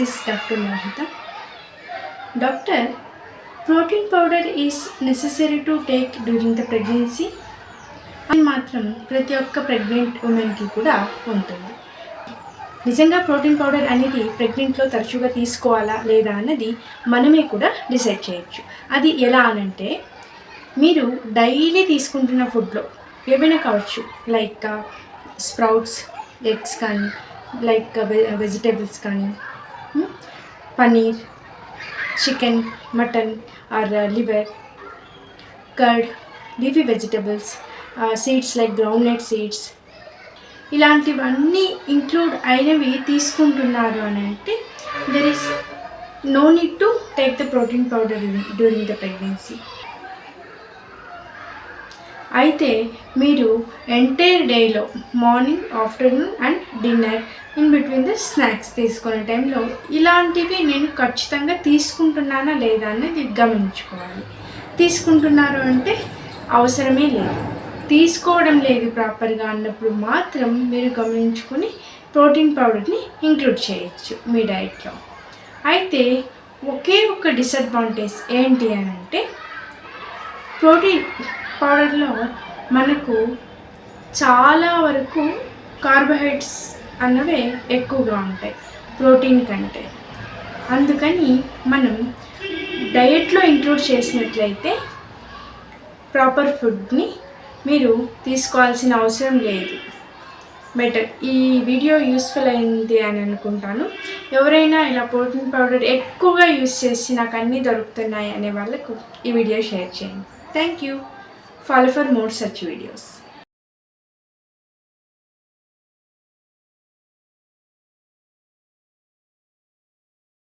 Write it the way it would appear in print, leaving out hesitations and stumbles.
This is Dr. Mohita. Doctor, protein powder is necessary to take during the pregnancy. అని మాత్రం ప్రతి ఒక్క pregnant ఉమెన్కి కూడా ఉంటుంది. నిజంగా ప్రోటీన్ పౌడర్ అనేది ప్రెగ్నెంట్లో తరచుగా తీసుకోవాలా లేదా అన్నది మనమే కూడా డిసైడ్ చేయొచ్చు. అది ఎలా అనంటే మీరు డైలీ తీసుకుంటున్న ఫుడ్లో ఏమైనా కావచ్చు, లైక్ స్ప్రౌట్స్, ఎగ్స్ కానీ, లైక్ వెజిటేబుల్స్ కానీ, paneer, chicken, mutton or liver, curd, leafy vegetables, seeds like groundnut seeds, ఇలాంటివన్నీ ఇంక్లూడ్ అయినవి తీసుకుంటున్నారు అని అంటే there is no need to take the protein powder during the pregnancy. అయితే మీరు ఎంటైర్ డేలో morning, afternoon and dinner, in between the snacks తీసుకునే టైంలో ఇలాంటివి నేను ఖచ్చితంగా తీసుకుంటున్నానా లేదా అనేది గమనించుకోవాలి. తీసుకుంటున్నారు అంటే అవసరమే లేదు, తీసుకోవడం లేదు ప్రాపర్గా అన్నప్పుడు మాత్రం మీరు గమనించుకొని ప్రోటీన్ పౌడర్ని ఇంక్లూడ్ చేయొచ్చు మీ డైట్లో. అయితే ఒకే ఒక డిసడ్వాంటేజ్ ఏంటి అని అంటే ప్రోటీన్ పౌడర్లో మనకు చాలా వరకు కార్బోహైడ్రేట్స్ అన్నవే ఎక్కువగా ఉంటాయి ప్రోటీన్ కంటే. అందుకని మనం డయట్లో ఇంక్లూడ్ చేసినట్లయితే ప్రాపర్ ఫుడ్ని మీరు తీసుకోవాల్సిన అవసరం లేదు. బెటర్. ఈ వీడియో యూస్ఫుల్ అయింది అని అనుకుంటాను. ఎవరైనా ఇలా ప్రోటీన్ పౌడర్ ఎక్కువగా యూస్ చేసి నాకు అన్నీ దొరుకుతున్నాయి అనే వాళ్ళకు ఈ వీడియో షేర్ చేయండి. Thank you. Follow for more such videos.